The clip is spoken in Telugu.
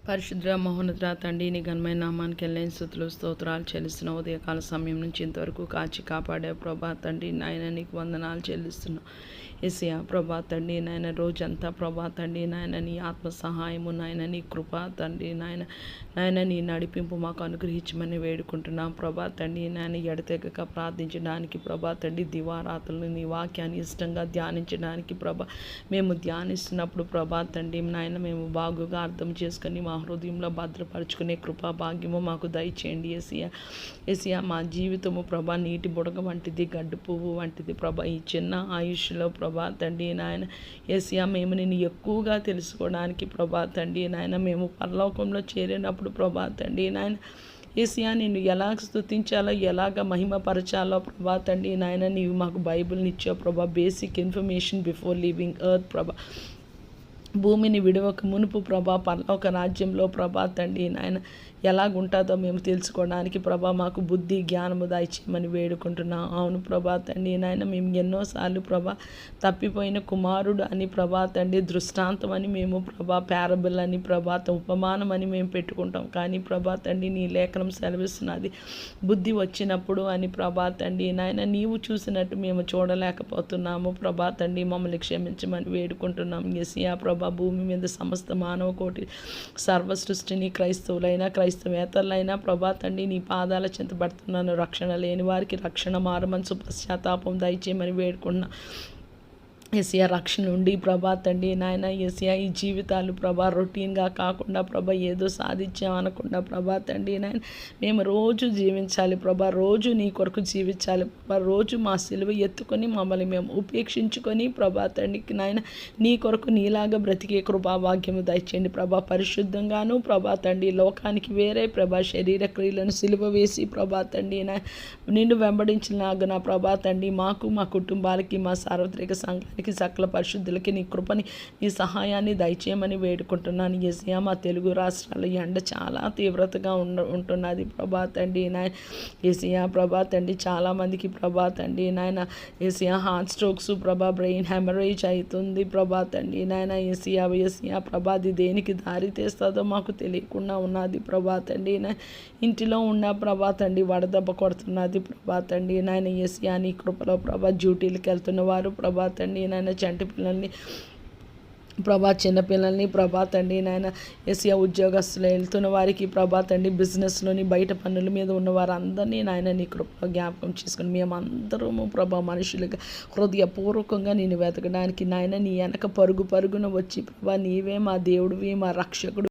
పరిశుద్ర మహోన్నత తండ్రి నీ ఘనమైన నామానికి వెళ్ళని స్తుతులు స్తోత్రాలు చెల్లిస్తున్న ఉదయకాల సమయం నుంచి ఇంతవరకు కాచి కాపాడే ప్రభా తండ్రి నాయన నీకు వందనాలు చెల్లిస్తున్నావు. యేసయ్యా ప్రభా తండ్రి నాయన రోజంతా ప్రభా తండ్రి నాయన నీ ఆత్మ సహాయము నాయన నీ కృప తండ్రి నాయన నీ నడిపింపు మాకు అనుగ్రహించమని వేడుకుంటున్నాం. ప్రభా తండ్రి నాయన ఎడతెగక ప్రార్థించడానికి ప్రభా తండ్రి దివారాత్రులు నీ వాక్యాన్ని ఇష్టంగా ధ్యానించడానికి ప్రభా మేము ధ్యానిస్తున్నప్పుడు ప్రభా తండ్రి నాయన మేము బాగుగా అర్థం చేసుకొని మా హృదయంలో భద్రపరుచుకునే కృపా భాగ్యము మాకు దయచేయండి. యేసయ్యా మా జీవితము ప్రభా నీటి బుడగ వంటిది, గడ్డి పువ్వు వంటిది ప్రభా. ఈ చిన్న ఆయుష్లో ప్రభా తండ్రి నాయన యేసయ్యా మేము నేను ఎక్కువగా తెలుసుకోవడానికి ప్రభా తండ్రి నాయన మేము పరలోకంలో చేరినప్పుడు ప్రభా తండ్రి నాయన యేసయ్యా నిన్ను ఎలా స్తుతించాలో ఎలాగ మహిమపరచాలో ప్రభా తండ్రి నాయన నీవు మాకు బైబిల్ని ఇచ్చావు ప్రభా. Basic information before living earth ప్రభా. భూమిని విడవక మునుపు ప్రభా పరలోక రాజ్యంలో ప్రభా తండ్రి నాయన ఎలాగుంటుందో మేము తెలుసుకోవడానికి ప్రభా మాకు బుద్ధి జ్ఞానము దయచేయమని వేడుకుంటున్నాం. అవును ప్రభా తండ్రి నాయన మేము ఎన్నోసార్లు ప్రభా తప్పిపోయిన కుమారుడు అని ప్రభా తండ్రి దృష్టాంతం అని మేము ప్రభా ప్యారబుల్ అని ప్రభా ఉపమానం అని మేము పెట్టుకుంటాం. కానీ ప్రభా తండ్రి నీ లేఖనం సెలవిస్తున్నది బుద్ధి వచ్చినప్పుడు అని ప్రభా తండ్రి నాయన నీవు చూసినట్టు మేము చూడలేకపోతున్నాము ప్రభా తండ్రి మమ్మల్ని క్షమించమని వేడుకుంటున్నాం. యేసయ్యా ప్రభా భూమి మీద సమస్త మానవ కోటి సర్వ సృష్టిని క్రైస్తవులైనా క్రైస్తవేతరులైనా ప్రభా తండ్రి నీ పాదాల చెంత పడుతున్నాను. రక్షణ లేని వారికి రక్షణ మారమనసు పశ్చాత్తాపం దయచేయమని వేడుకున్నా. యేసయ్యా రక్షణ ఉండి ప్రభా తండ్రి నాయన యేసయ్యా ఈ జీవితాలు ప్రభా రొటీన్గా కాకుండా ప్రభా ఏదో సాధించాం అనకుండా ప్రభా తండ్రి నాయన మేము రోజు జీవించాలి ప్రభా. రోజు నీ కొరకు జీవించాలి ప్రభా. రోజు మా సిలువ ఎత్తుకొని మమ్మల్ని మేము ఉపేక్షించుకొని ప్రభా తండ్రికి నాయన నీ కొరకు నీలాగా బ్రతికే కృపా భాగ్యము దయచేయండి ప్రభా. పరిశుద్ధంగాను ప్రభా తండ్రి లోకానికి వేరే ప్రభా శరీర క్రియలను సిలువ వేసి ప్రభా తండ్రి నిన్ను వెంబడించినాగన ప్రభా తండ్రి మాకు మా కుటుంబాలకి మా సార్వత్రిక సంఘానికి సకల పరిశుద్ధులకి నీ కృపని నీ సహాయాన్ని దయచేయమని వేడుకుంటున్నాను. యేసయ్యా మా తెలుగు రాష్ట్రాల ఎండ చాలా తీవ్రతగా ఉంటున్నది ప్రభా తండ్రి నాయన యేసయ్యా ప్రభా తండ్రి చాలామందికి ప్రభా తండ్రి నాయన యేసయ్యా హార్ట్ స్ట్రోక్స్ ప్రభా బ్రెయిన్ హెమరేజ్ అవుతుంది ప్రభా తండ్రి నాయన యేసయ్యా ప్రభా అది దేనికి దారి తీస్తుందో మాకు తెలియకుండా ఉన్నది ప్రభా తండ్రి నాయన ఇంటిలో ఉన్న ప్రభా తండ్రి వడదెబ్బ కొడుతున్నది ప్రభా తండ్రి నాయన యేసయ్యా నీ కృపలో ప్రభా డ్యూటీలకు వెళ్తున్న వారు ప్రభా తండ్రి నాయన చంటి పిల్లల్ని ప్రభా చిన్నపిల్లల్ని ప్రభా తండ్రి నాయన యేసయ్యా ఉద్యోగస్తులు వెళ్తున్న వారికి ప్రభా తండ్రి బిజినెస్లోని బయట పనుల మీద ఉన్న వారందరినీ నాయన నీ కృప జ్ఞాపకం చేసుకుని మేమందరము ప్రభా మనుషులుగా హృదయపూర్వకంగా నేను వెతకడానికి నాయన నీ వెనక పరుగున వచ్చి ప్రభా నీవే మా దేవుడివి మా రక్షకుడు